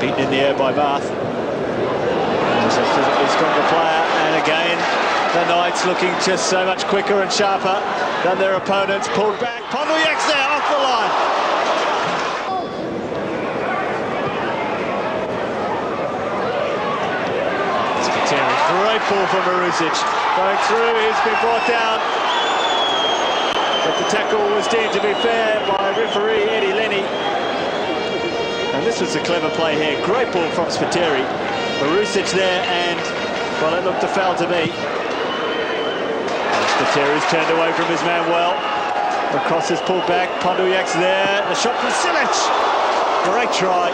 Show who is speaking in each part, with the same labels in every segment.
Speaker 1: beaten in the air by Marth. He's a physically stronger player, and again the Knights looking just so much quicker and sharper than their opponents. Pulled back, Pondeljak's there off the line. Spiteri, great ball for Marusic, going through, he's been brought down. But the tackle was deemed to be fair by referee Eddie Lenny. And this was a clever play here. Great ball from Spiteri. Marusic there, and, well, it looked a foul to me. And Spiteri's turned away from his man well. The cross is pulled back. Pondeljak's there. The shot from Silic. Great try.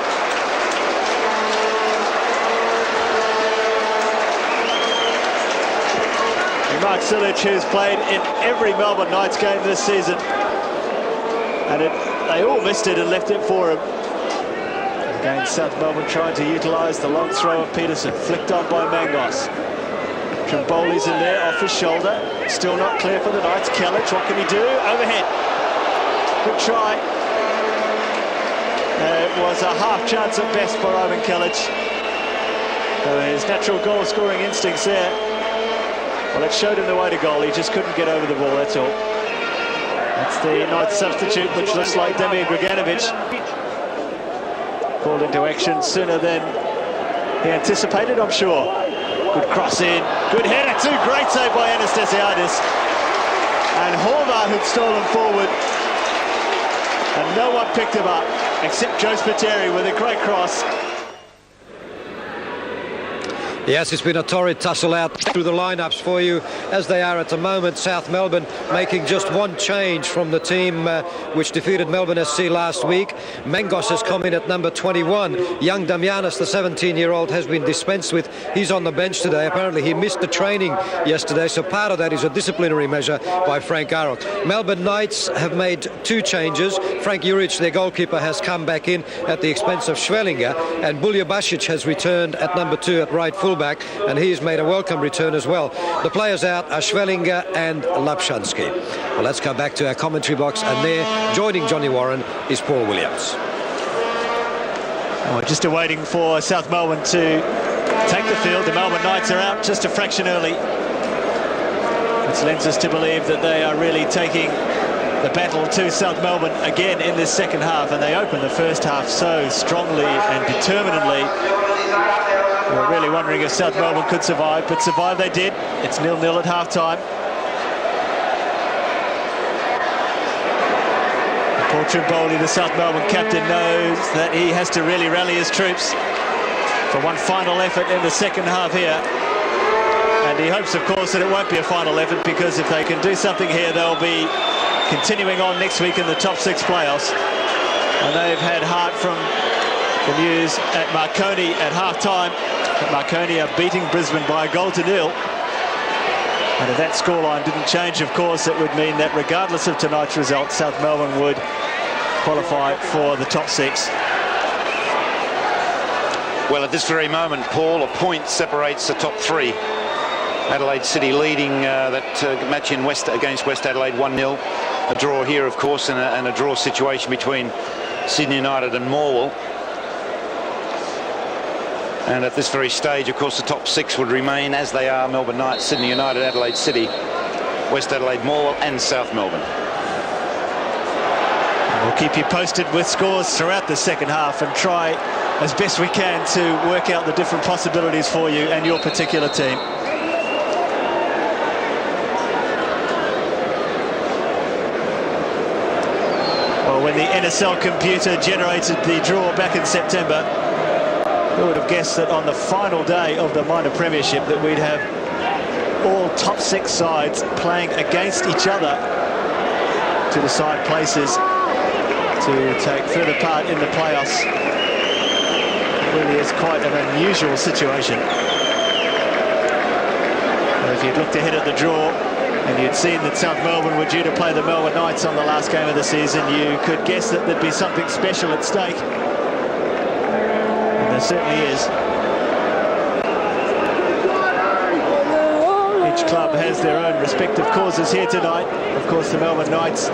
Speaker 1: Mark Silic, who's played in every Melbourne Knights game this season, and they all missed it and left it for him. Again, South Melbourne trying to utilise the long throw of Petersen, flicked on by Mangos. Trimboli's in there, off his shoulder, still not clear for the Knights. Kelic, what can he do? Overhead. Good try. It was a half chance at best for Ivan Kelic. His natural goal-scoring instincts there. Well, it showed him the way to goal. He just couldn't get over the ball, that's all. That's the Knights substitute, which looks like Grganovic. Called into action sooner than he anticipated, I'm sure. Good cross in, good header too, great save by Anastasiadis. And Horvat had stolen forward, and no one picked him up, except Joe Spiteri with a great cross.
Speaker 2: Yes, it's been a torrid tussle out through the lineups for you, as they are at the moment. South Melbourne making just one change from the team which defeated Melbourne SC last week. Mangos has come in at number 21. Young Damianos, the 17-year-old, has been dispensed with. He's on the bench today. Apparently he missed the training yesterday, so part of that is a disciplinary measure by Frank Arrock. Melbourne Knights have made two changes. Frank Juric, their goalkeeper, has come back in at the expense of Schwellinger, and Buljubasic has returned at number 2 at right fullback, and he's made a welcome return as well. The players out are Schwellinger and Lapshansky. Well, let's go back to our commentary box, and there, joining Johnny Warren, is Paul Williams.
Speaker 1: Oh, just awaiting for South Melbourne to take the field. The Melbourne Knights are out just a fraction early, which lends us to believe that they are really taking the battle to South Melbourne again in this second half, and they open the first half so strongly and determinedly. We were really wondering if South Melbourne could survive, but survive they did. It's 0-0 at half-time. Paul Trimboli, the South Melbourne captain, knows that he has to really rally his troops for one final effort in the second half here. And he hopes, of course, that it won't be a final effort, because if they can do something here, they'll be continuing on next week in the top 6 playoffs. And they've had heart from the news at Marconi at half-time. Marconi are beating Brisbane by 1-0. And if that scoreline didn't change, of course, it would mean that regardless of tonight's result, South Melbourne would qualify for the top 6.
Speaker 3: Well, at this very moment, Paul, a point separates the top 3. Adelaide City leading that match in against West Adelaide 1-0. A draw here, of course, and a draw situation between Sydney United and Morwell. And at this very stage, of course, the top 6 would remain as they are: Melbourne Knights, Sydney United, Adelaide City, West Adelaide, Morwell and South Melbourne.
Speaker 1: We'll keep you posted with scores throughout the second half and try as best we can to work out the different possibilities for you and your particular team. Well, when the NSL computer generated the draw back in September, who would have guessed that on the final day of the minor premiership that we'd have all top 6 sides playing against each other to decide places to take further part in the playoffs. It really is quite an unusual situation. Well, if you'd looked ahead at the draw and you'd seen that South Melbourne were due to play the Melbourne Knights on the last game of the season, you could guess that there'd be something special at stake. There certainly is. Each club has their own respective causes here tonight. Of course, the Melbourne Knights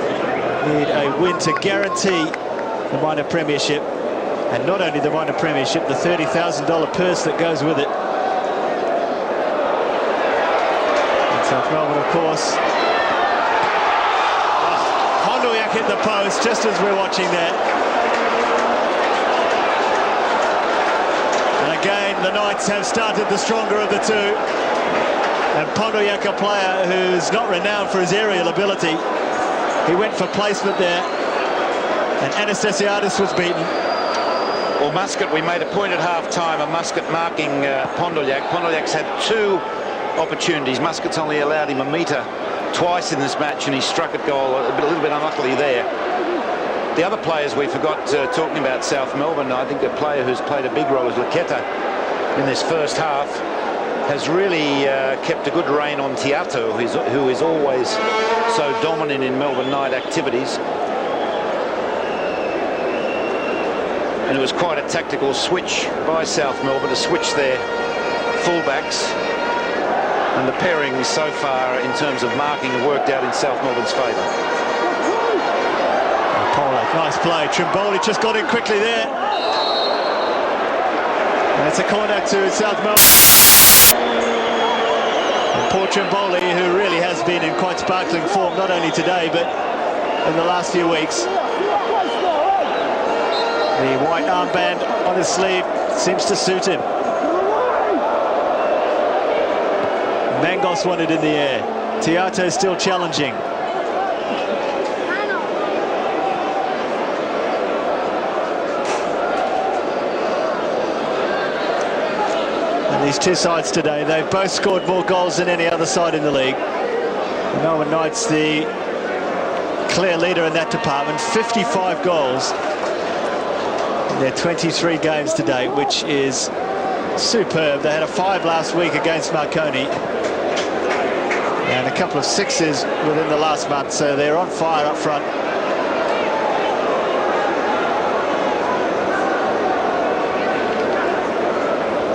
Speaker 1: need a win to guarantee the minor premiership, And not only the minor premiership, the $30,000 purse that goes with it. And South Melbourne, of course. Pondeljak hit the post just as we're watching that. And again, the Knights have started the stronger of the two. And Pondeljak, a player who's not renowned for his aerial ability, he went for placement there. And Anastasiadis was beaten.
Speaker 3: Well, Muscat, we made a point at half-time of Muscat marking Pondeljak. Pondeljak's had 2 opportunities. Muscat's only allowed him a metre twice in this match, and he struck at goal a little bit unluckily there. The other players we forgot talking about South Melbourne. I think a player who's played a big role is Lucchetta in this first half. Has really kept a good rein on Tiatto, who is always so dominant in Melbourne Knight activities. And it was quite a tactical switch by South Melbourne to switch their fullbacks. And the pairings so far in terms of marking have worked out in South Melbourne's favour.
Speaker 1: Polak, nice play. Trimboli just got in quickly there. And it's a corner to South Melbourne. And poor Trimboli, who really has been in quite sparkling form, not only today, but in the last few weeks. The white armband on his sleeve seems to suit him. Mangos wanted in the air. Tiatto still challenging. And these two sides today, they've both scored more goals than any other side in the league. The Melbourne Knights, the clear leader in that department, 55 goals. Their 23 games to date, which is superb. They had a 5 last week against Marconi and a couple of 6s within the last month, so they're on fire up front.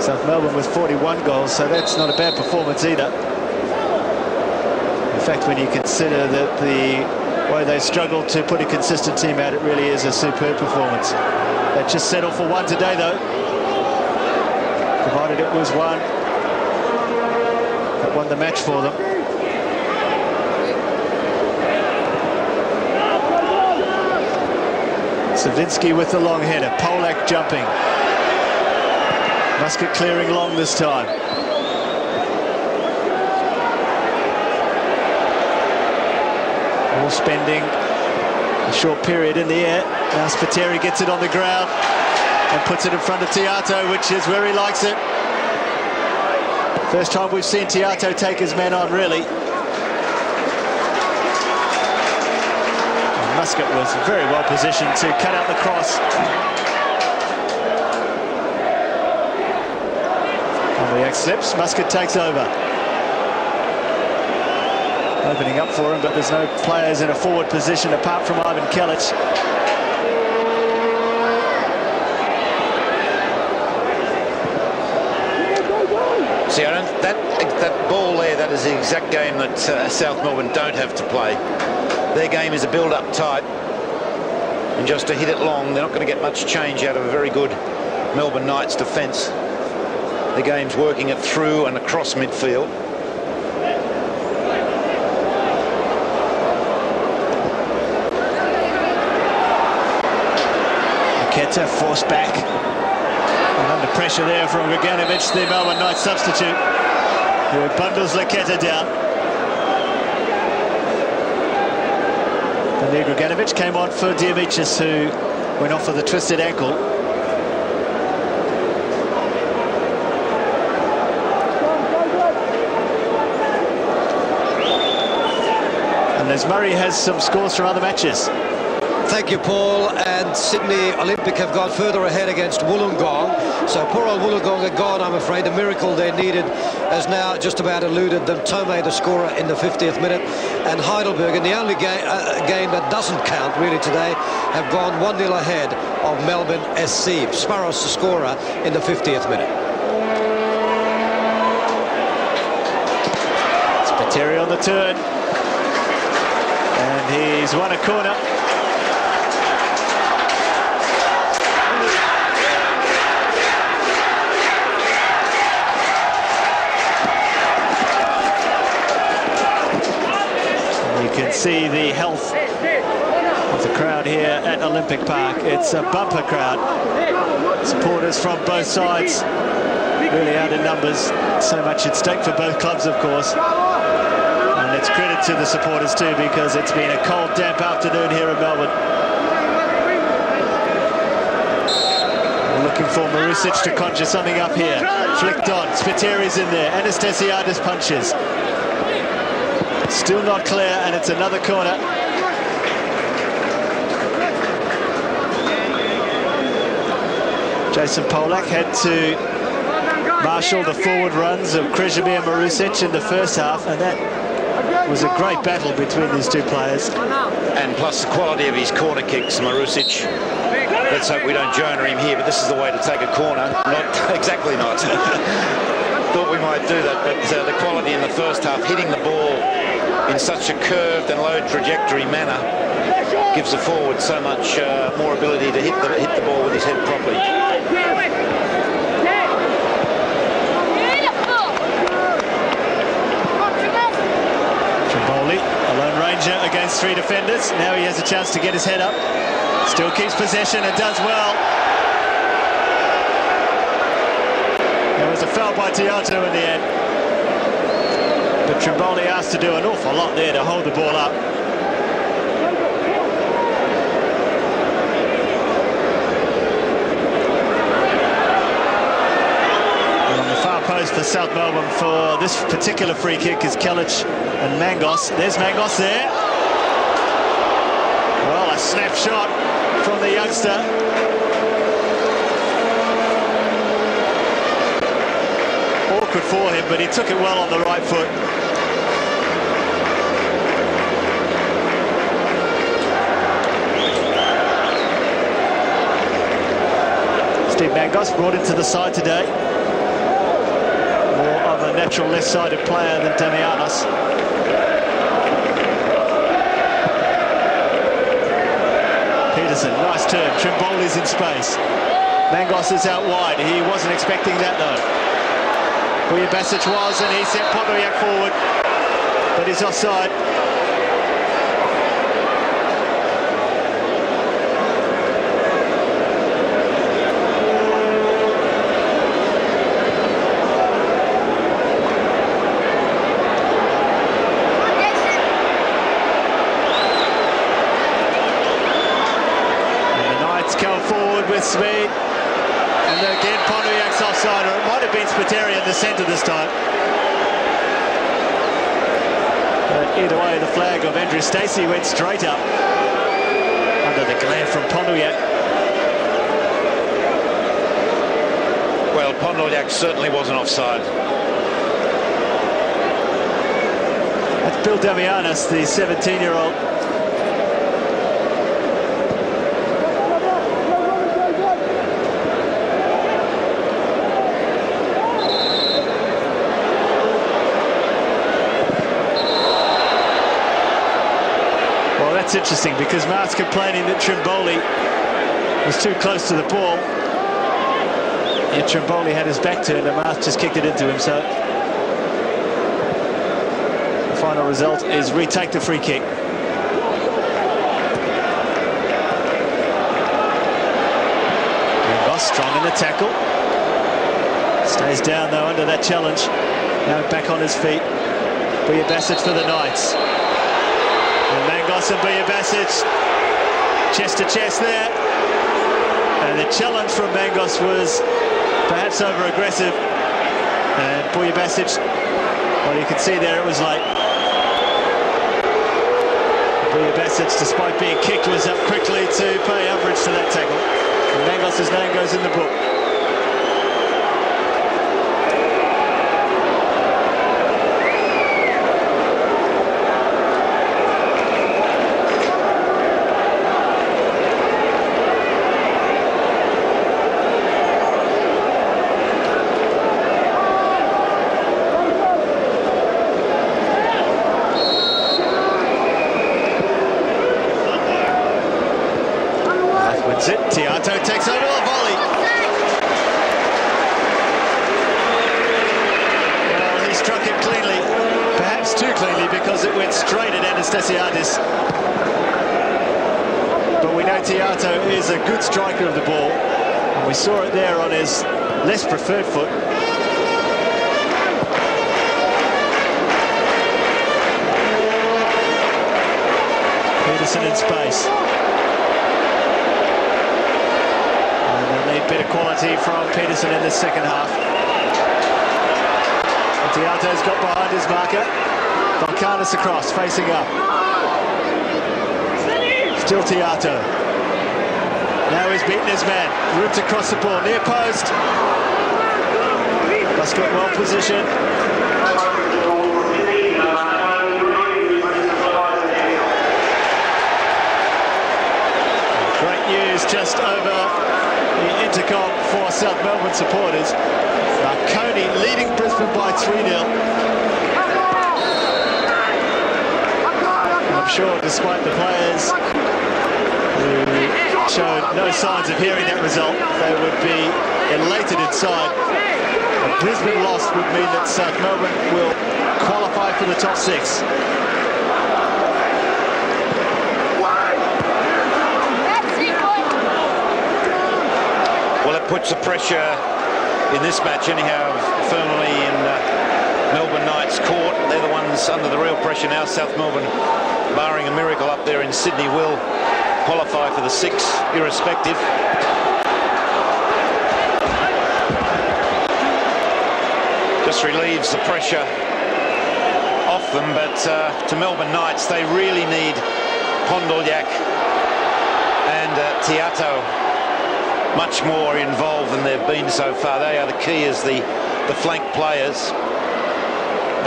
Speaker 1: South Melbourne with 41 goals, so that's not a bad performance either. In fact, when you consider that the way they struggled to put a consistent team out, it really is a superb performance. They just settled for 1 today, though, provided it was one that won the match for them. Cervinski with the long header. Polak jumping. Muscat clearing long this time. All spending a short period in the air. Now Spiteri gets it on the ground and puts it in front of Tiatto, which is where he likes it. First time we've seen Tiatto take his men on, really. And Muscat was very well positioned to cut out the cross. Pondeljak slips, Muscat takes over. Opening up for him, but there's no players in a forward position apart from Ivan Kelic.
Speaker 3: See, that ball there, that is the exact game that South Melbourne don't have to play. Their game is a build-up tight, and just to hit it long, they're not going to get much change out of a very good Melbourne Knights defence. The game's working it through and across midfield.
Speaker 1: Lucchetta forced back. And under pressure there from Grganovic, the Melbourne Knights substitute, who bundles Lucchetta down. And Grganovic came on for Amicis, who went off with a twisted ankle. And as Murray has some scores from other matches.
Speaker 2: Thank you, Paul. And Sydney Olympic have gone further ahead against Wollongong. So poor old Wollongong are gone, I'm afraid. The miracle they needed has now just about eluded them. Tomei, the scorer, in the 50th minute. And Heidelberg, in the only game that doesn't count really today, have gone 1-0 ahead of Melbourne SC. Sparrows, the scorer, in the 50th minute.
Speaker 1: Spiteri on the turn. And he's won a corner. see the health of the crowd here at Olympic Park. It's a bumper crowd. Supporters from both sides really out in numbers. So much at stake for both clubs, of course. And it's credit to the supporters too, because it's been a cold, damp afternoon here in Melbourne. We're looking for Marusic to conjure something up here. Flicked on. Spiteri's in there. Anastasiadis punches. Still not clear, and it's another corner. Jason Polak had to marshal the forward runs of Cranney and Marusic in the first half, and that was a great battle between these two players.
Speaker 3: And plus the quality of his corner kicks, Marusic. Let's hope we don't Jonah him here, but this is the way to take a corner. Not exactly not. Thought we might do that, but the quality in the first half, hitting the ball in such a curved and low trajectory manner, gives the forward so much more ability to hit the ball with his head properly.
Speaker 1: Trimboli, a lone ranger against three defenders. Now he has a chance to get his head up. Still keeps possession and does well. There was a foul by Tiatto in the end. But Trimboli asked to do an awful lot there to hold the ball up. And on the far post for South Melbourne for this particular free kick is Kelic and Mangos. There's Mangos there. Well, a snapshot from the youngster. Awkward for him, but he took it well on the right foot. Steve Mangos brought into the side today. More of a natural left-sided player than Damianos. Petersen, nice turn. Trimboli's in space. Mangos is out wide. He wasn't expecting that though. Buljubasic was, and he sent Pondeljak forward, but he's offside. With speed, and again Pondeljak's offside, or it might have been Spiteri in the centre this time. But either way, the flag of Andrew Stacey went straight up under the glare from Pondeljak.
Speaker 3: Well, Pondeljak certainly wasn't offside.
Speaker 1: That's Bill Damianos, the 17-year-old. That's interesting, because Marth's complaining that Trimboli was too close to the ball. Yet Trimboli had his back turned and Marth just kicked it into him. So the final result is retake the free kick. Ross strong in the tackle. Stays down though under that challenge. Now back on his feet. Buljubasic for the Knights. And Mangos and Buljubasic, chest to chest there. And the challenge from Mangos was perhaps over-aggressive. And Buljubasic, well, you can see there it was late. Buljubasic, despite being kicked, was up quickly to pay umbrage to that tackle. And Mangos' name goes in the book. Tiatto takes over the volley. Well, he struck it cleanly, perhaps too too cleanly because it went straight at Anastasiadis. But we know Tiatto is a good striker of the ball, and we saw it there on his less preferred foot. Petersen in space. And they'll need a bit of quality from Petersen in the second half. Tiatto's got behind his marker. Valkanis across, facing up. Still Tiatto. Now he's beaten his man. Ripped across the ball, near post. Muscat well positioned. Great news just over the intercom for South Melbourne supporters. Marconi leading Brisbane by 3-0. I'm sure despite the players who showed no signs of hearing that result, they would be elated inside. A Brisbane loss would mean that South Melbourne will qualify for the top 6.
Speaker 3: Well, it puts the pressure in this match anyhow firmly in Melbourne Knights' court. They're the ones under the real pressure now. South Melbourne, barring a miracle up there in Sydney, will qualify for the 6 irrespective. Just relieves the pressure off them, but to Melbourne Knights, they really need Pondeljak and Tiatto much more involved than they've been so far. They are the key as the flank players.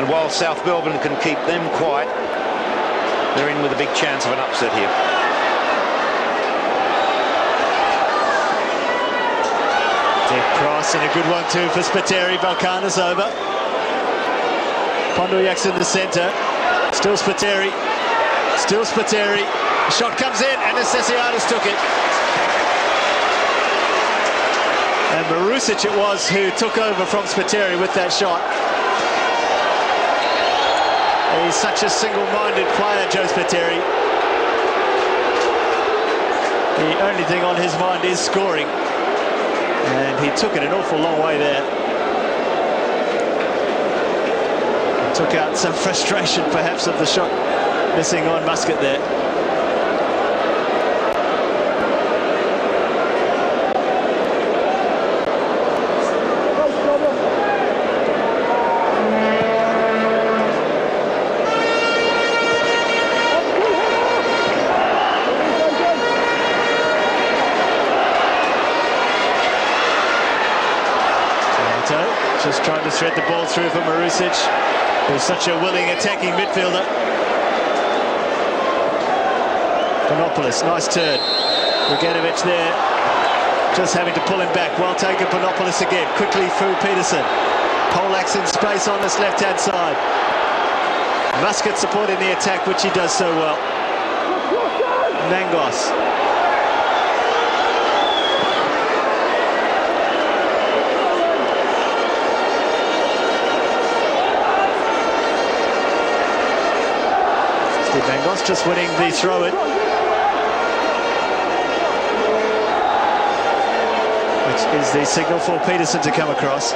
Speaker 3: And while South Melbourne can keep them quiet, they're in with a big chance of an upset here.
Speaker 1: Deep cross and a good one too for Spiteri. Valkanis over. Pondeljak's in the centre. Still Spiteri. Still Spiteri. The shot comes in and Anastasiadis took it. And Marusic it was who took over from Spiteri with that shot. He's such a single-minded player, Joe Spiteri. The only thing on his mind is scoring. And he took it an awful long way there. Took out some frustration, perhaps, of the shot missing on Muscat there. Just trying to thread the ball through for Marusic, who's such a willing attacking midfielder. Panopoulos, nice turn. Grganovic there, just having to pull him back. Well taken, Panopoulos again, quickly through Petersen. Polak's in space on this left-hand side. Muscat supporting the attack, which he does so well. Mangos. Mangos just winning the throw-in, which is the signal for Petersen to come across.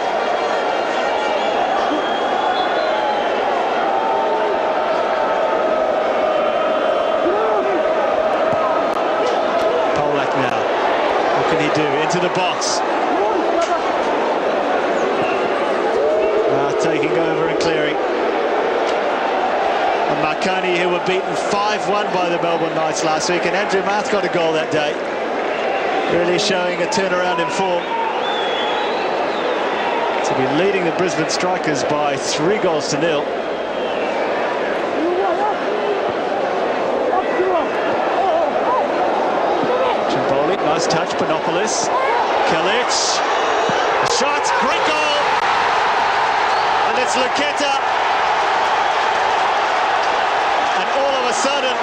Speaker 1: Polak now. What can he do? Into the box. Taking over and clearing. And Marconi, who were beaten 5-1 by the Melbourne Knights last week, and Andrew Marth got a goal that day. Really showing a turnaround in form. To be leading the Brisbane Strikers by 3-0. Trimboli, nice touch, Panopoulos. Kelic. Shot, great goal! And it's Lucchetta. All of a sudden,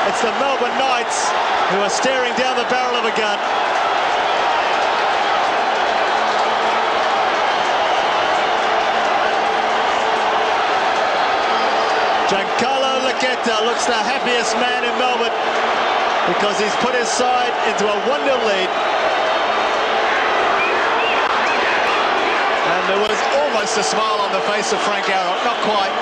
Speaker 1: it's the Melbourne Knights who are staring down the barrel of a gun. looks the happiest man in Melbourne because he's put his side into a 1-0 lead. And there was almost a smile on the face of Frank Arrow, not quite.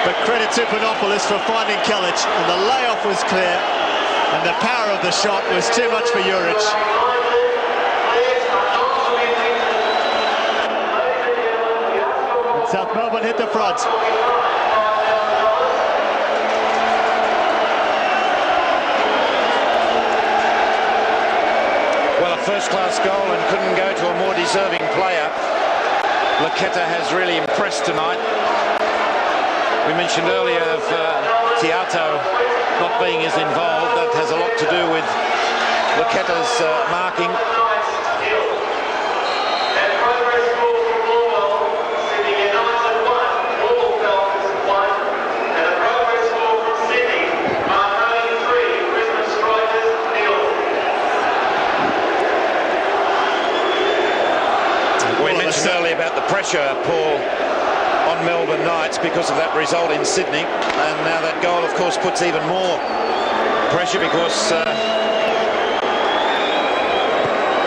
Speaker 1: But credit to Panopoulos for finding Kelic, and the layoff was clear, and the power of the shot was too much for Juric. And South Melbourne hit the front.
Speaker 3: Well, a first-class goal and couldn't go to a more deserving player. Lucchetta has really impressed tonight. We mentioned earlier of Tiatto not being as involved. That has a lot to do with Lucchetta's marking. We mentioned earlier about the pressure, Paul, on Melbourne Knights because of that result in Sydney, and now that goal of course puts even more pressure because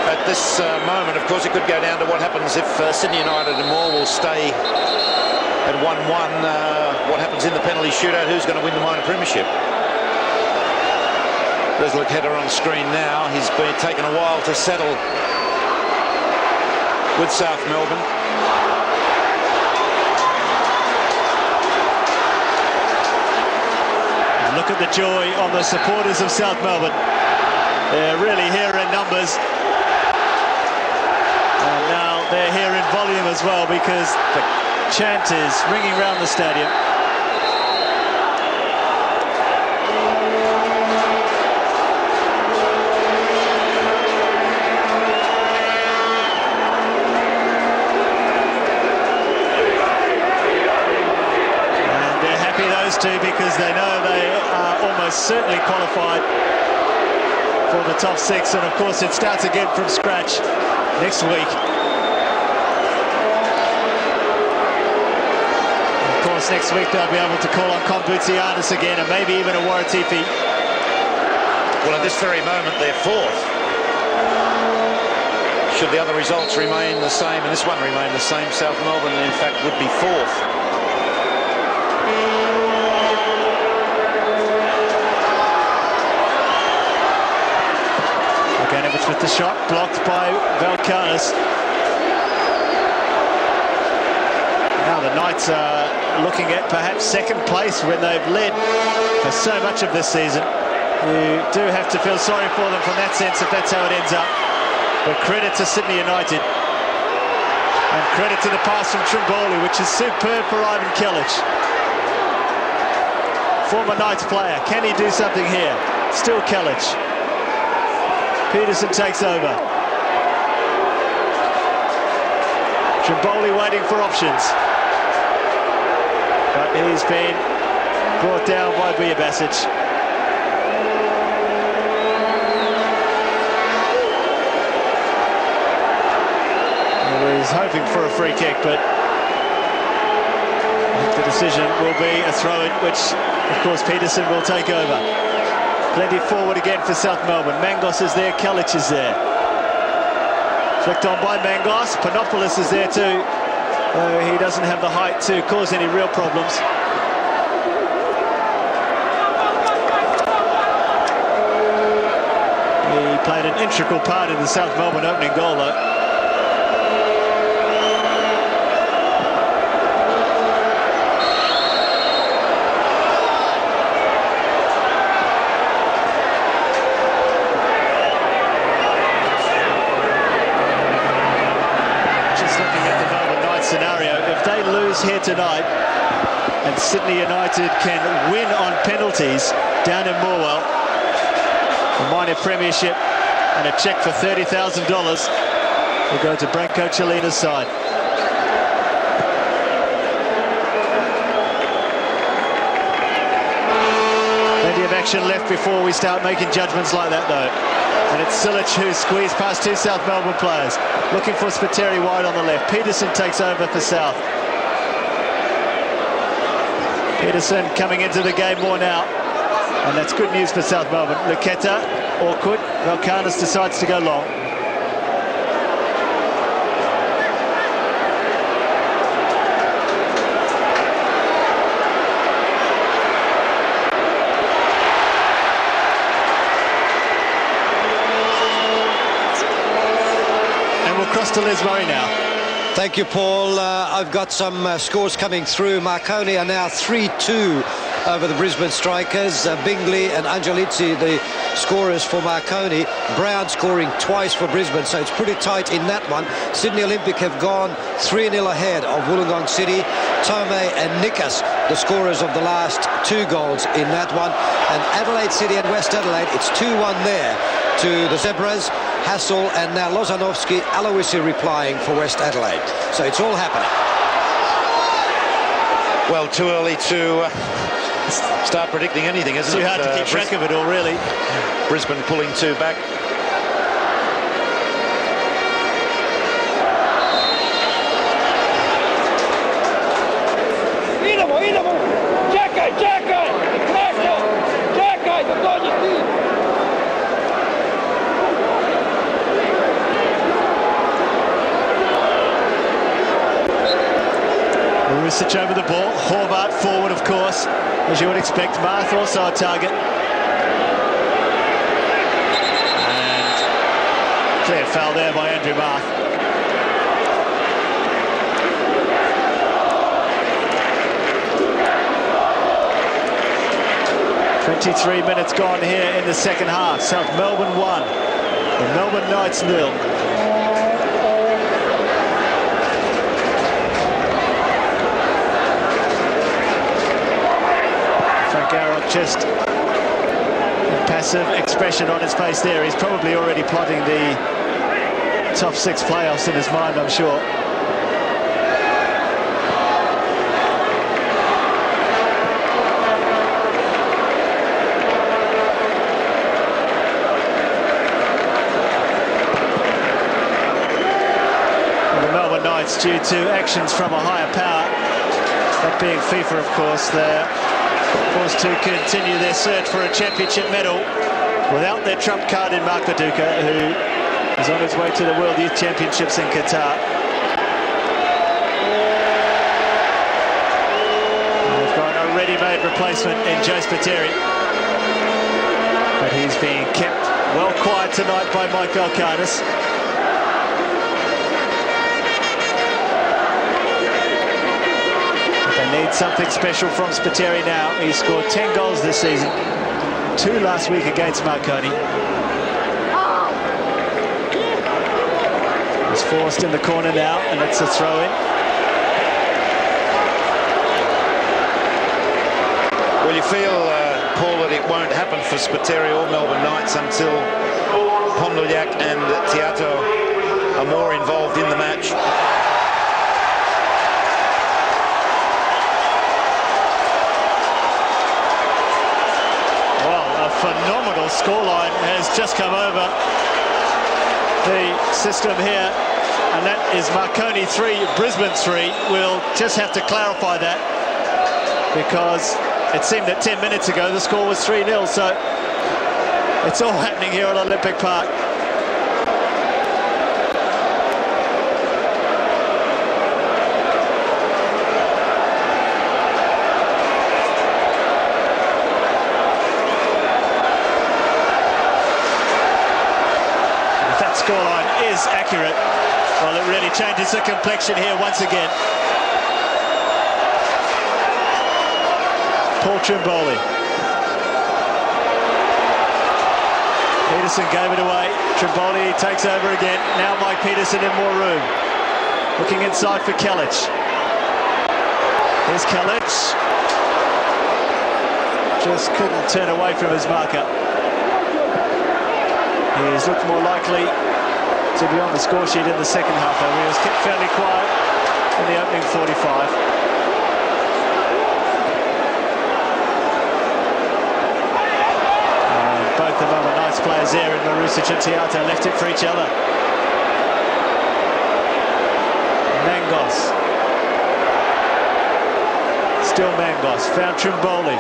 Speaker 3: at this moment of course it could go down to what happens if Sydney United and more will stay at 1-1. What happens in the penalty shootout, who's going to win the minor premiership? There's Lucchetta on screen now. He's been taken a while to settle with South Melbourne.
Speaker 1: Look at the joy on the supporters of South Melbourne. They're really here in numbers. And now they're here in volume as well because the chant is ringing around the stadium. Two because they know they are almost certainly qualified for the top six, and of course it starts again from scratch next week. Of course next week they'll be able to call on Buljubasic again and maybe even a Waratifi.
Speaker 3: Well, at this very moment they're fourth. Should the other results remain the same and this one remain the same, South Melbourne in fact would be fourth. Grganovic with the shot, blocked by Valkanis. Now the Knights are looking at perhaps second place when they've led for so much of this season. You do have to feel sorry for them from that sense if that's how it ends up. But credit to Sydney United. And credit to the pass from Trimboli, which is superb for Ivan Kelic. Former Knights player. Can he do something here? Still Kelic. Petersen takes over. Trimboli waiting for options. But he's been brought down by Buljubasic. He was hoping for a free kick, but the decision will be a throw-in, which, of course, Petersen will take over. Plenty forward again for South Melbourne. Mangos is there, Kelic is there. Flicked on by Mangos. Panopoulos is there too. He doesn't have the height to cause any real problems. He played an integral part in the South Melbourne opening goal though. Here tonight and Sydney United can win on penalties down in Morwell, a minor premiership and a cheque for $30,000 will go to Branko Cellina's side. Plenty of action left before we start making judgments like that though. And it's Silic who squeezed past two South Melbourne players, looking for Spiteri wide on the left. Petersen takes over for South.
Speaker 1: Petersen coming into the game more now, and that's good news for South Melbourne. Lucchetta, awkward. Valkanis decides to go long. And we'll cross to Les Murray now.
Speaker 2: Thank you, Paul. I've got some scores coming through. Marconi are now 3-2 over the Brisbane Strikers. Bingley and Angelici, the scorers for Marconi. Brown scoring twice for Brisbane, so it's pretty tight in that one. Sydney Olympic have gone 3-0 ahead of Wollongong City. Tomei and Nikas, the scorers of the last 2 goals in that one. And Adelaide City and West Adelaide, it's 2-1 there to the Zebras. Hassel and now Lozanovski, Aloisi replying for West Adelaide. So it's all happening.
Speaker 3: Well, too early to start predicting anything, isn't it?
Speaker 1: Too hard to keep track of it all, really.
Speaker 3: Brisbane pulling 2 back.
Speaker 1: Marusic over the ball. Horvat forward, of course, as you would expect. Marth also a target. And clear foul there by Andrew Marth. "23 minutes gone here in the second half. South Melbourne 1, the Melbourne Knights 0. Just passive expression on his face there. He's probably already plotting the top 6 playoffs in his mind, I'm sure. Well, the Melbourne Knights, due to actions from a higher power, that being FIFA, of course, they're forced to continue their search for a championship medal without their trump card in Mark Viduka, who is on his way to the World Youth Championships in Qatar. They've got a ready-made replacement in Joe Spiteri, but he's being kept well quiet tonight by Mike Valkanis. Need something special from Spiteri now. He scored 10 goals this season, 2 last week against Marconi. He's forced in the corner now, and it's a throw-in.
Speaker 3: Well, you feel, Paul, that it won't happen for Spiteri or Melbourne Knights until Pondeljak and Tiatto are more involved in the match.
Speaker 1: Phenomenal scoreline has just come over the system here, and that is Marconi 3, Brisbane 3. We'll just have to clarify that, because it seemed that 10 minutes ago the score was 3-0, so it's all happening here at Olympic Park. Scoreline is accurate. Well, it really changes the complexion here once again. Paul Trimboli. Petersen gave it away. Trimboli takes over again. Now Mike Petersen in more room. Looking inside for Kelic. Here's Kelic. Just couldn't turn away from his marker. He's looked more likely to be on the score sheet in the second half, though. He was kept fairly quiet in the opening 45. Both the Melbourne Knights players there in Marusic and Tiatto left it for each other. Mangos. Still Mangos, found Trimboli.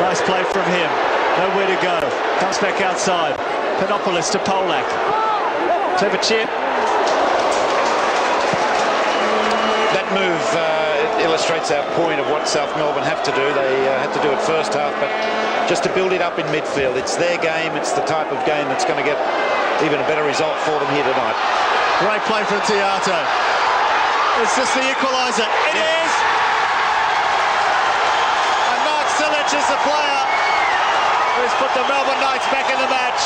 Speaker 1: Nice play from him. Nowhere to go. Comes back outside. Panopoulos to Polak. Clever chip.
Speaker 3: That move illustrates our point of what South Melbourne have to do. They had to do it first half, but just to build it up in midfield. It's their game. It's the type of game that's going to get even a better result for them here tonight.
Speaker 1: Great play from Tiatto. Is this the equaliser? It is! And Mark Silic is the player who's put the Melbourne Knights back in the match.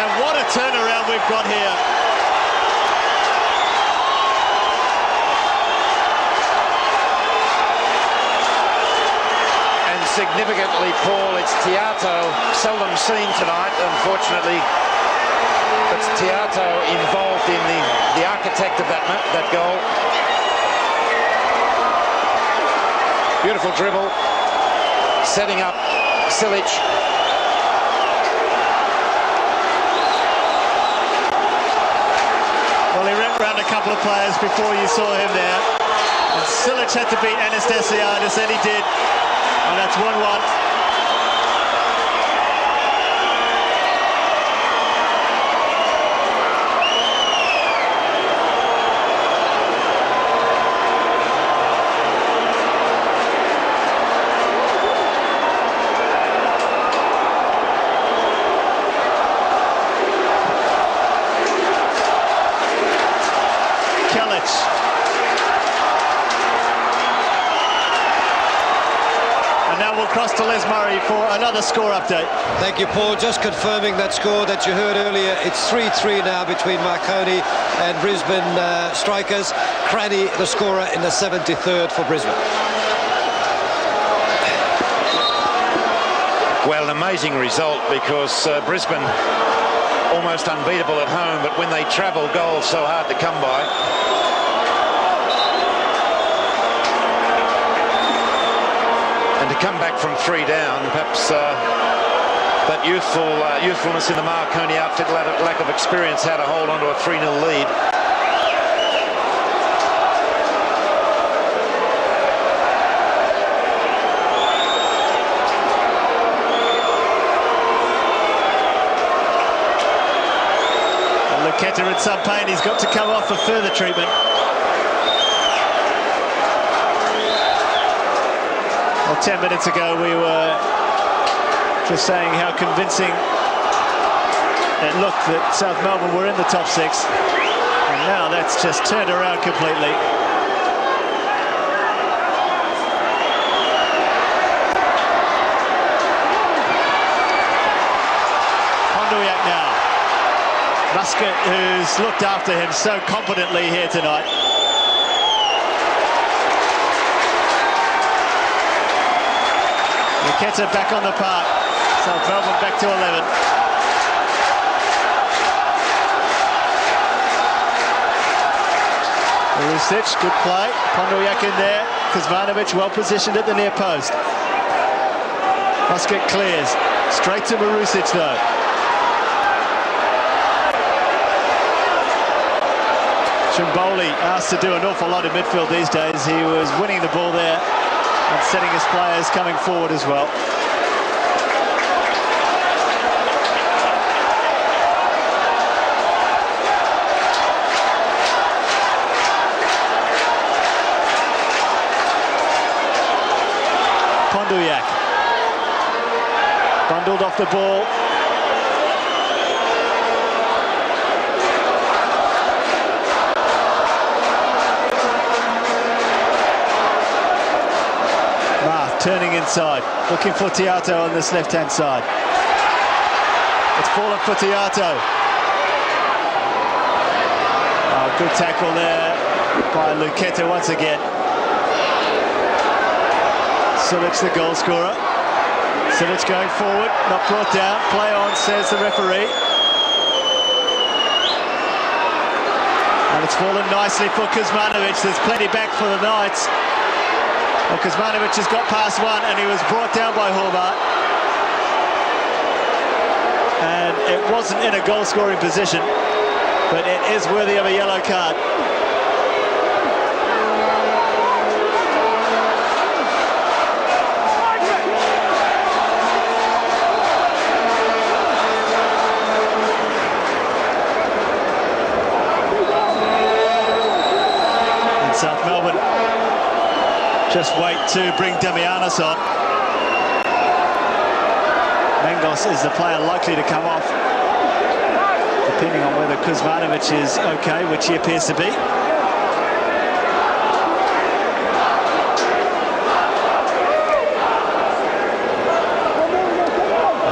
Speaker 1: And what a turnaround we've got here.
Speaker 3: Significantly, Paul, it's Tiatto, seldom seen tonight, unfortunately. It's Tiatto involved in the architect of that goal. Beautiful dribble, setting up Silic.
Speaker 1: Well, he ran around a couple of players before you saw him there. And Silic had to beat Anastasiadis, and he did. And that's 1-1. Kelic. And now we'll cross to Les Murray for another score update.
Speaker 2: Thank you, Paul. Just confirming that score that you heard earlier. It's 3-3 now between Marconi and Brisbane strikers. Cranney, the scorer, in the 73rd for Brisbane.
Speaker 3: Well, an amazing result because Brisbane almost unbeatable at home, but when they travel, goals so hard to come by. And to come back from 3 down, perhaps that youthfulness in the Marconi outfit, lack of experience, how to hold on to a 3-0 lead.
Speaker 1: And Lucchetta in some pain. He's got to come off for further treatment. Well, 10 minutes ago we were just saying how convincing it looked that South Melbourne were in the top 6, and now that's just turned around completely. Pondeljak now. Muscat, who's looked after him so competently here tonight. Lucchetta back on the park. South Melbourne back to 11. Marusic, good play. Pondeljak in there. Kuzmanovic well positioned at the near post. Muscat clears. Straight to Marusic though. Trimboli asked to do an awful lot in midfield these days. He was winning the ball there and setting his players coming forward as well. Pondeljak bundled off the ball. Marth turning inside, looking for Tiatto on this left-hand side. It's fallen for Tiatto. Oh, good tackle there by Lucchetta once again. Silic, the goal scorer. Silic going forward, not brought down. Play on, says the referee. And it's fallen nicely for Kuzmanovic. There's plenty back for the Knights. Well, Kuzmanovic has got past one and he was brought down by Horvat. And Melbourne. It wasn't in a goal-scoring position, but it is worthy of a yellow card. And South Melbourne just wait to bring Damianos on. Mengos is the player likely to come off, depending on whether Kuzmanovic is okay, which he appears to be.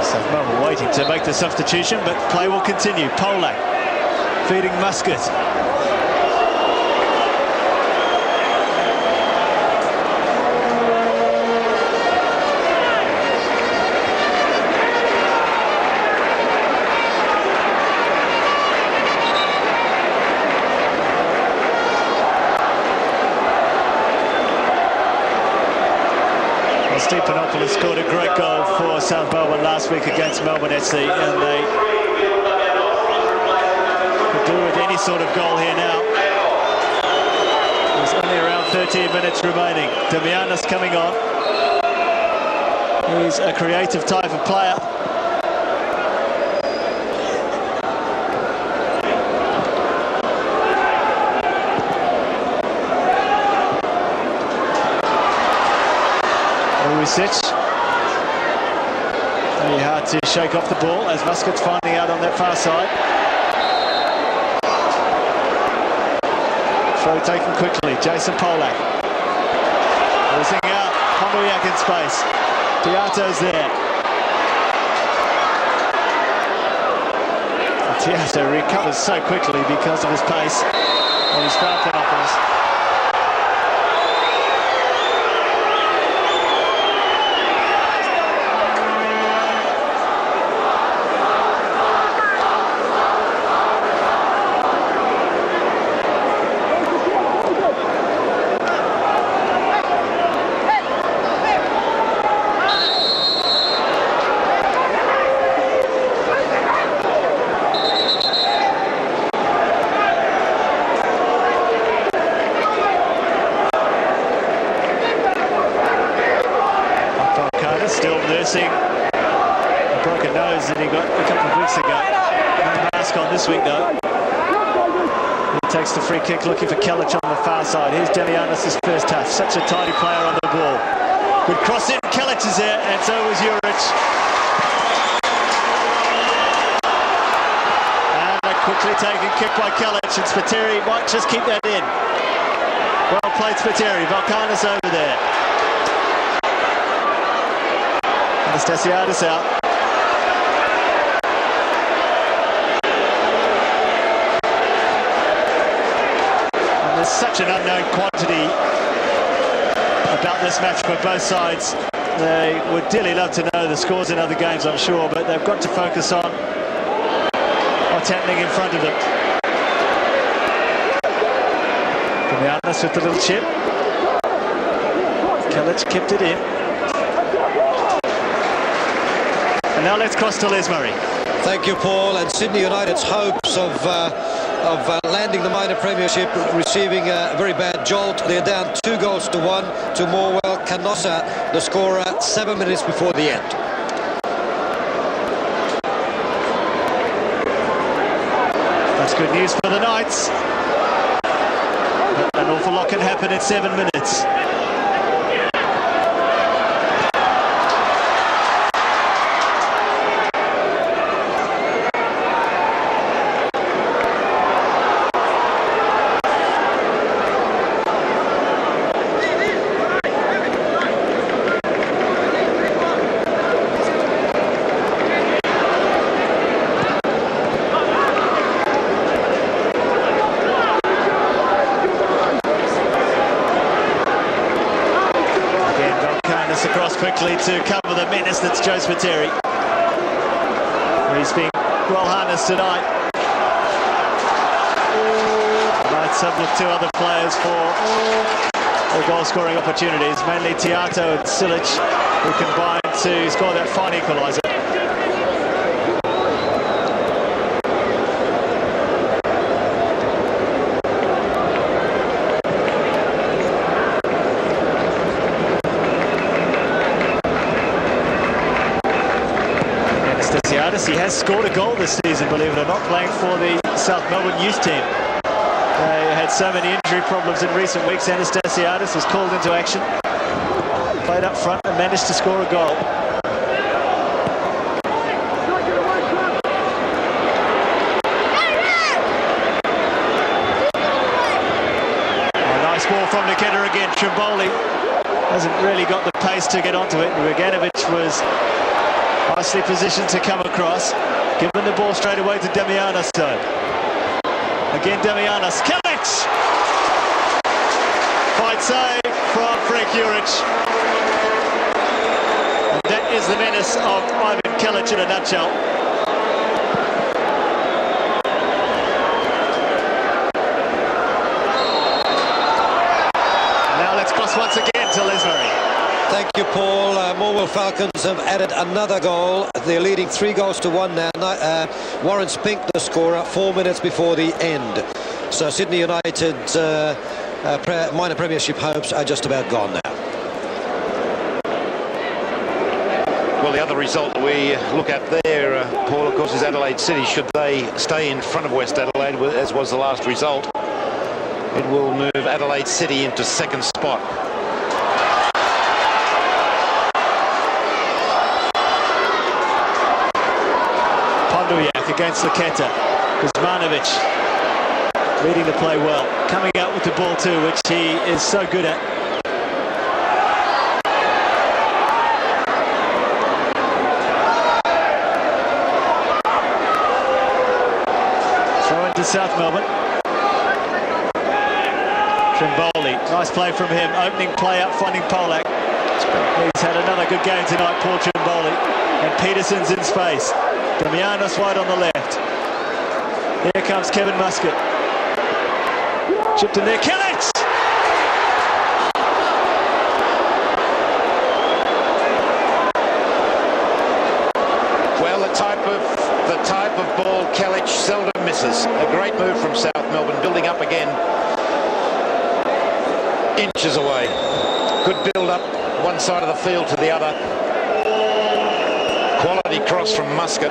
Speaker 1: South Melbourne waiting to make the substitution, but play will continue. Polak feeding Muscat. Panopoulos scored a great goal for South Melbourne last week against Melbourne FC, and they could do with any sort of goal here now. There's only around 13 minutes remaining. Damianos coming on. He's a creative type of player. Marusic. Very hard to shake off the ball as Muscat's finding out on that far side. Throw taken quickly. Jason Polak. Losing out. Pondeljak in space. Tiatto's there. Tiatto recovers so quickly because of his pace. And he's found Panopoulos. A broken nose that he got a couple of weeks ago. No mask on this week though. He takes the free kick, looking for Kelic on the far side. Here's Damianos' first touch. Such a tidy player on the ball. Good cross in. Kelic is there, and so was Juric. And a quickly taken kick by Kelic, and Spiteri might just keep that in. Well played, Spiteri. Valkanis over there. Anastasiadis out. And there's such an unknown quantity about this match for both sides. They would dearly love to know the scores in other games, I'm sure, but they've got to focus on what's happening in front of them. Damianos with the little chip. Kelic kept it in. And now let's cross to Les Murray.
Speaker 2: Thank you, Paul. And Sydney United's hopes of landing the minor premiership receiving a very bad jolt. They're down 2-1 to Morwell. Canossa, the scorer, 7 minutes before the end.
Speaker 1: That's good news for the Knights. An awful lot can happen in 7 minutes. Quickly to cover the menace that's Joe Spiteri. He's been well harnessed tonight. Knights have looked to other players for the goal-scoring opportunities, mainly Tiatto and Silic, who combined to score that fine equaliser. Yes, he has scored a goal this season, believe it or not, playing for the South Melbourne youth team. They had so many injury problems in recent weeks. Anastasiadis was called into action, played up front and managed to score a goal. A nice ball from Lucchetta again. Trimboli hasn't really got the pace to get onto it. Grganovic was nicely positioned to come across. Given the ball straight away to Damianos, though. Again, Damianos. Kelic! Fine save from Juric. And that is the menace of Ivan Kelic in a nutshell. Now let's cross once again to Lisbury.
Speaker 2: Thank you, Paul. Morwell Falcons have added another goal. They're leading 3-1 now. Warren Spink, the scorer, 4 minutes before the end. So Sydney United's minor premiership hopes are just about gone now.
Speaker 3: Well, the other result we look at there, Paul, of course, is Adelaide City. Should they stay in front of West Adelaide, as was the last result, it will move Adelaide City into second spot.
Speaker 1: Pondeljak against Lucchetta. Kuzmanovic reading the play well. Coming out with the ball too, which he is so good at. Throw into South Melbourne. Trimboli, nice play from him. Opening play up, finding Polak. He's had another good game tonight, Paul Trimboli. And Petersen's in space. Damianos wide on the left. Here comes Kevin Muscat. Chipped in there, Kelic!
Speaker 3: Well, the type of ball Kelic seldom misses. A great move from South Melbourne, building up again. Inches away. Good build up, one side of the field to the other. Quality cross from Muscat.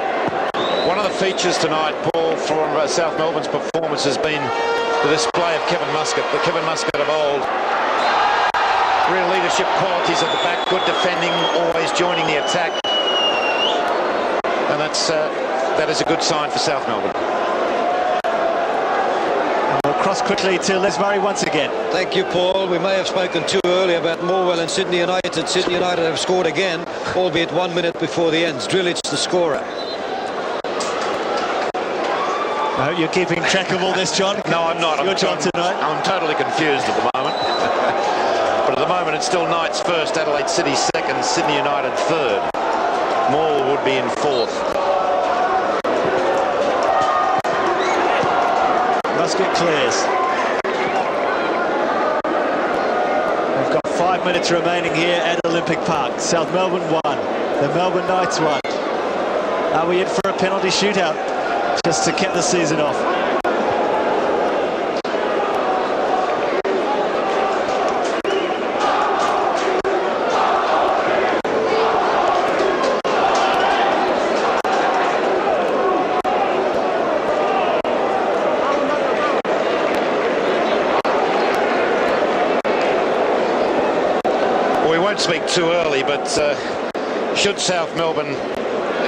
Speaker 3: One of the features tonight, Paul, from South Melbourne's performance has been the display of Kevin Muscat, the Kevin Muscat of old. Real leadership qualities at the back, good defending, always joining the attack. And that is a good sign for South Melbourne.
Speaker 1: We'll cross quickly to Lisbury once again.
Speaker 2: Thank you, Paul. We may have spoken too early about Morwell and Sydney United. Sydney United have scored again, albeit 1 minute before the end. Juric, the scorer.
Speaker 1: I hope you're keeping track of all this, John.
Speaker 3: No, I'm not.
Speaker 1: Your job tonight.
Speaker 3: I'm totally confused at the moment. But at the moment, it's still Knights first, Adelaide City second, Sydney United third. Morwell would be in fourth.
Speaker 1: Muscat clears. We've got 5 minutes remaining here at Olympic Park. South Melbourne 1. The Melbourne Knights 1. Are we in for a penalty shootout just to cap the season off?
Speaker 3: Speak too early, but should South Melbourne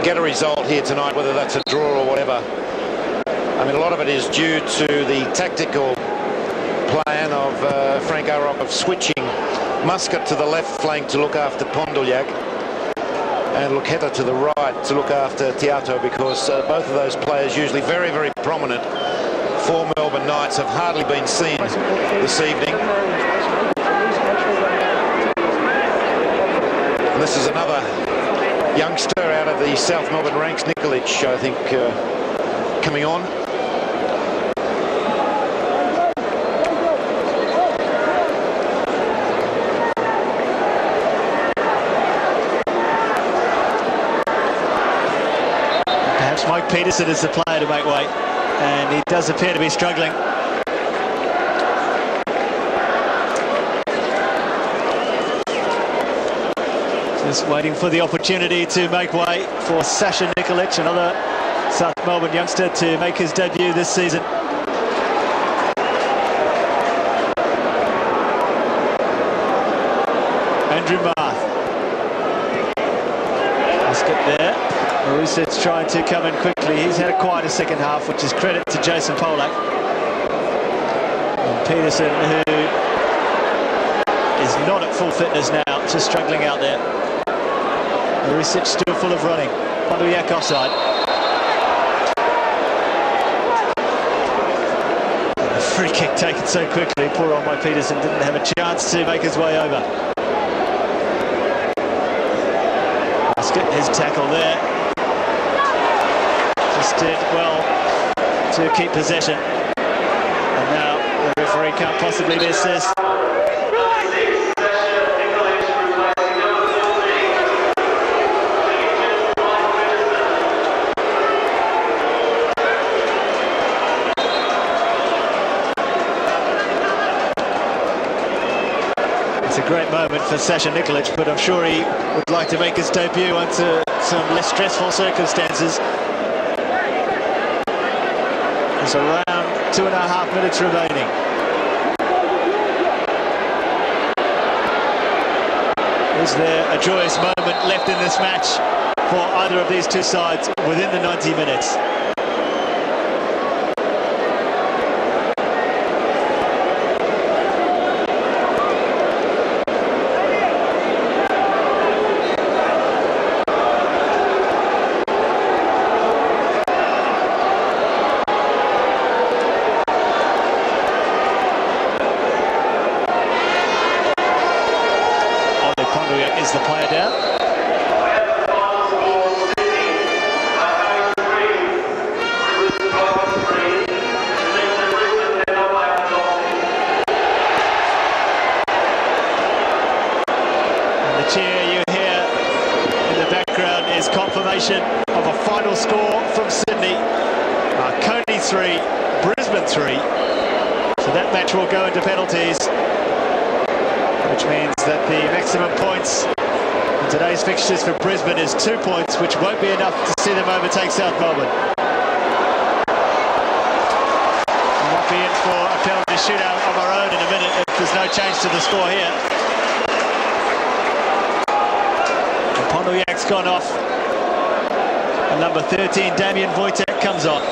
Speaker 3: get a result here tonight, whether that's a draw or whatever, I mean, a lot of it is due to the tactical plan of Frank Arok of switching Muscat to the left flank to look after Pondeljak and Lucchetta to the right to look after Tiatto, because both of those players, usually very, very prominent for Melbourne Knights, have hardly been seen this evening. This is another youngster out of the South Melbourne ranks, Nikolic, I think, coming on.
Speaker 1: Perhaps Mike Petersen is the player to make way, and he does appear to be struggling. Panopoulos waiting for the opportunity to make way for Sasha Nikolic, another South Melbourne youngster to make his debut this season. Andrew Marth. Muscat there. Marusic trying to come in quickly. He's had quite a second half, which is credit to Jason Polak. And Petersen, who is not at full fitness now, just struggling out there. Marusic still full of running. Pondeljak offside. A free kick taken so quickly. Poor old Mike Petersen didn't have a chance to make his way over. Muscat, his tackle there. Just did well to keep possession. And now the referee can't possibly miss this. It's a great moment for Sasha Nikolic, but I'm sure he would like to make his debut under some less stressful circumstances. There's around 2.5 minutes remaining. Is there a joyous moment left in this match for either of these two sides within the 90 minutes? Is the player down? And the cheer you hear in the background is confirmation of a final score from Sydney. Marconi 3, Brisbane 3. So that match will go into penalties, which means that the maximum points in today's fixtures for Brisbane is 2 points, which won't be enough to see them overtake South Melbourne. We might be in for a penalty shootout of our own in a minute if there's no change to the score here. And Pondeljak's gone off, and number 13, Voijtek, comes on.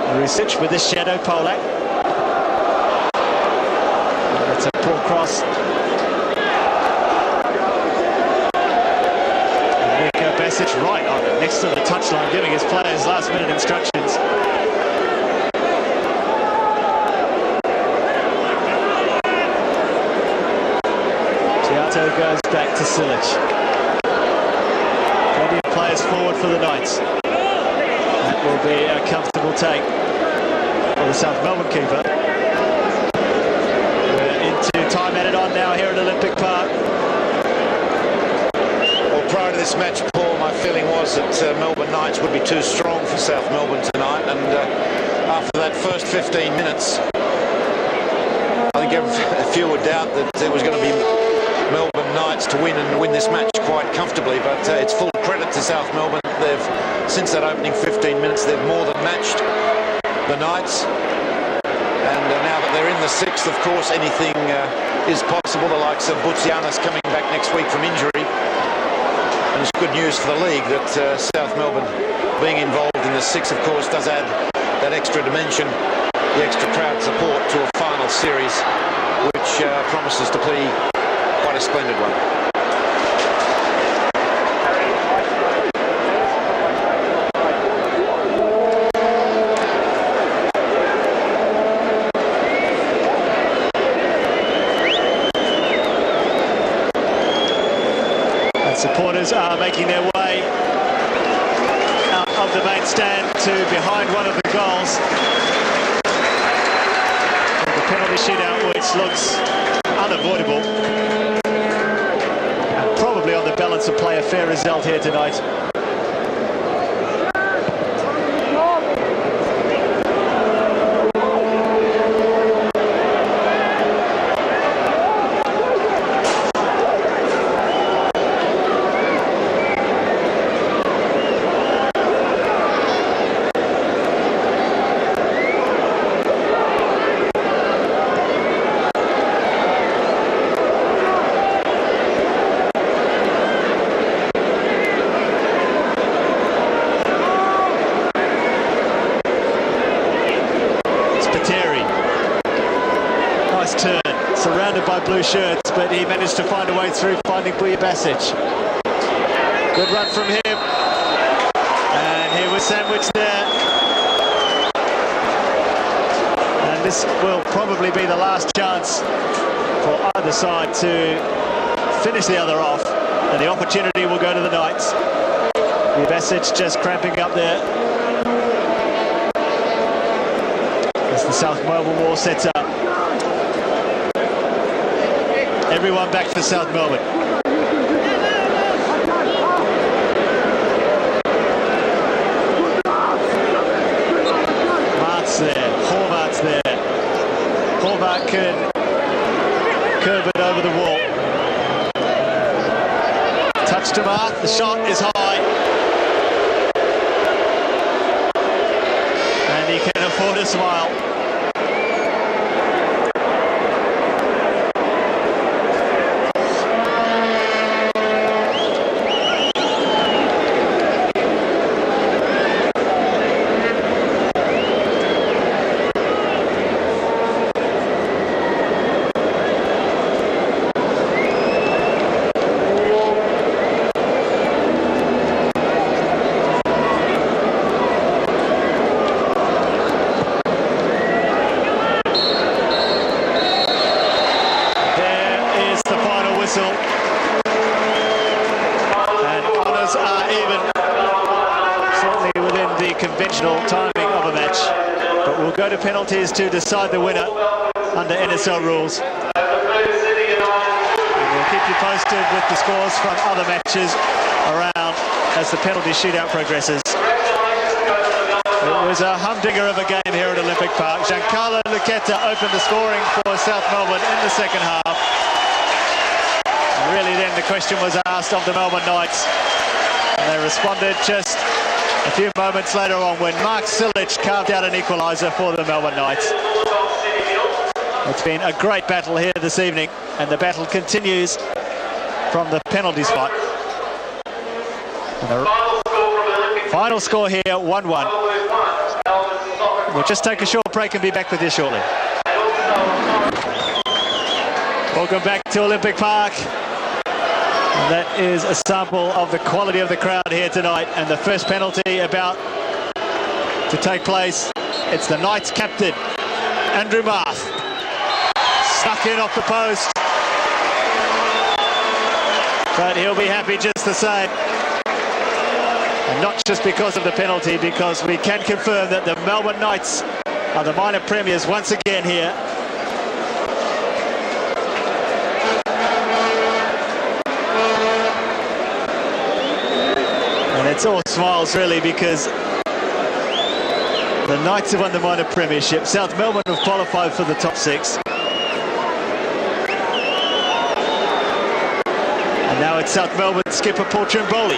Speaker 1: Marusic with the shadow Polak. That's a poor cross. Nikolic right on it, next to the touchline, giving his players last minute instructions. Tiatto goes back to Silic. Plenty of players forward for the Knights. That will be a comfortable take for the South Melbourne keeper. We're into time added on now here at Olympic Park.
Speaker 3: Well, prior to this match, Paul, my feeling was that Melbourne Knights would be too strong for South Melbourne tonight, and after that first 15 minutes, I think a few would doubt that it was going to be Melbourne Knights to win and win this match quite comfortably, but it's full credit to South Melbourne. Since that opening 15 minutes, they've more than matched the Knights, and now that they're in the sixth, of course, anything is possible. The likes of Damianos coming back next week from injury, and it's good news for the league that South Melbourne being involved in the sixth, of course, does add that extra dimension, the extra crowd support to a final series, which promises to be quite a splendid one.
Speaker 1: Supporters are making their way out of the main stand to behind one of the goals. The penalty shootout, which looks unavoidable. wants to play a fair result here tonight. By blue shirts, but he managed to find a way through, finding Buljubasic. Good run from him, and he was sandwiched there. And this will probably be the last chance for either side to finish the other off, and the opportunity will go to the Knights. Buljubasic just cramping up there as the South Melbourne wall sets up. Everyone back for South Melbourne. Marth's there, Horvat's there. Horvat can curve it over the wall. Touch to Marth, the shot is high. And he can afford a smile. Timing of a match, but we'll go to penalties to decide the winner under NSL rules. And we'll keep you posted with the scores from other matches around as the penalty shootout progresses. It was a humdinger of a game here at Olympic Park. Giancarlo Lucchetta opened the scoring for South Melbourne in the second half. And really then the question was asked of the Melbourne Knights, and they responded just a few moments later on when Mark Silic carved out an equaliser for the Melbourne Knights. It's been a great battle here this evening, and the battle continues from the penalty spot. And the final score here, 1-1. We'll just take a short break and be back with you shortly. Welcome back to Olympic Park. And that is a sample of the quality of the crowd here tonight, and the first penalty about to take place. It's the Knights captain, Andrew Marth. Stuck in off the post. But he'll be happy just the same. And not just because of the penalty, because we can confirm that the Melbourne Knights are the minor premiers once again here. And it's all smiles really, because the Knights have won the minor premiership. South Melbourne have qualified for the top six. And now it's South Melbourne skipper Paul Trimboli.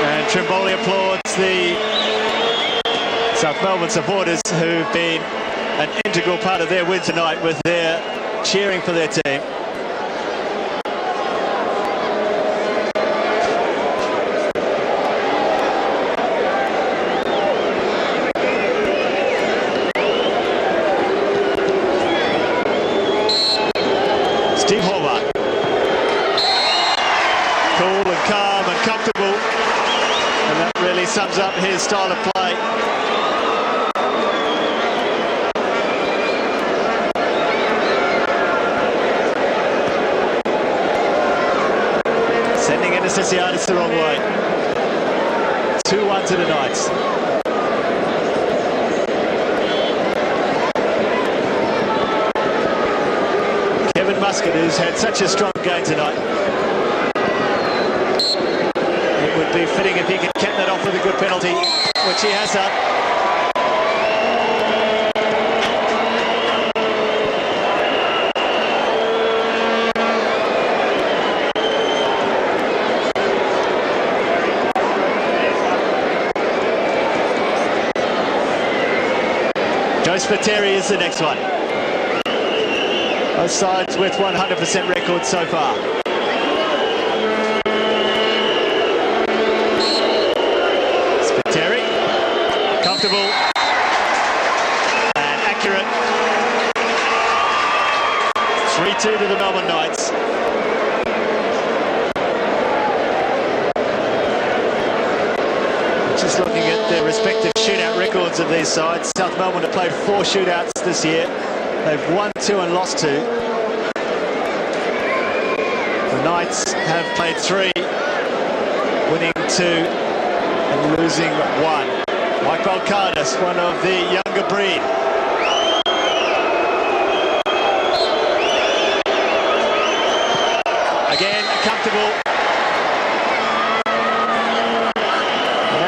Speaker 1: And Trimboli applauds the South Melbourne supporters who've been an integral part of their win tonight with their cheering for their team. Steve Horvat. Cool and calm and comfortable. And that really sums up his style of play. Sending Anastasiadis the wrong way. 2-1 to the Knights. Muscat, who's had such a strong game tonight. It would be fitting if he could cap that off with a good penalty, which he has done. Spiteri is the next one. Both sides with 100% records so far. Spiteri, comfortable and accurate. 3-2 to the Melbourne Knights. Just looking at their respective shootout records of these sides. South Melbourne have played 4 shootouts this year. They've won 2 and lost 2. The Knights have played 3, winning 2 and losing 1. Like Valkanis, one of the younger breed. Again, comfortable.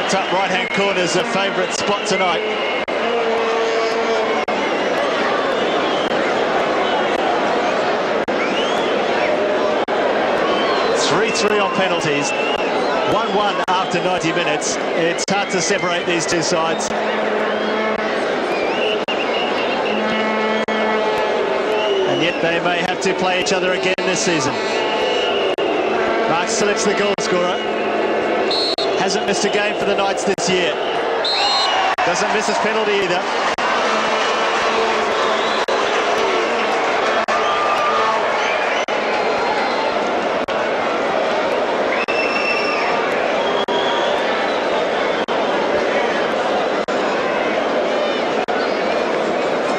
Speaker 1: Top right-hand corner is a favourite spot tonight. It's 3-3 on penalties. 1-1 after 90 minutes. It's hard to separate these two sides. And yet they may have to play each other again this season. Silic's the goal scorer. Hasn't missed a game for the Knights this year. Doesn't miss his penalty either.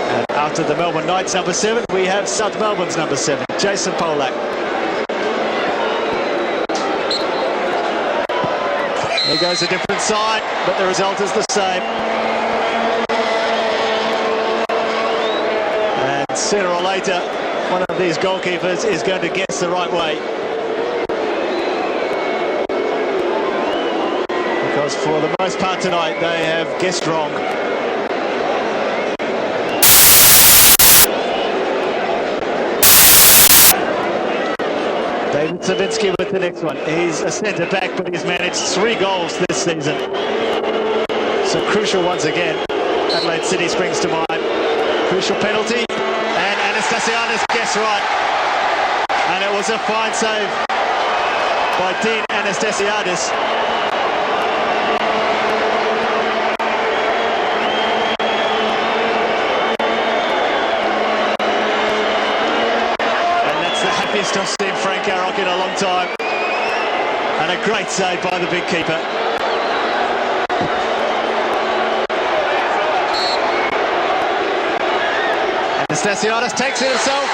Speaker 1: And after the Melbourne Knights number 7, we have South Melbourne's number 7, Jason Polak. There goes a different side, but the result is the same. And sooner or later, one of these goalkeepers is going to guess the right way. Because for the most part tonight, they have guessed wrong. Cervinski with the next one. He's a centre-back, but he's managed 3 goals this season. So crucial once again. Adelaide City springs to mind. Crucial penalty, and Anastasiadis guessed right. And it was a fine save by Dean Anastasiadis. I've seen Frank Arrock in a long time, and a great save by the big keeper. Anastasiadis takes it himself,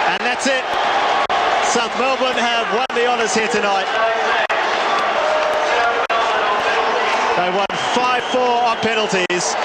Speaker 1: and that's it. South Melbourne have won the honours here tonight. They won 5-4 on penalties.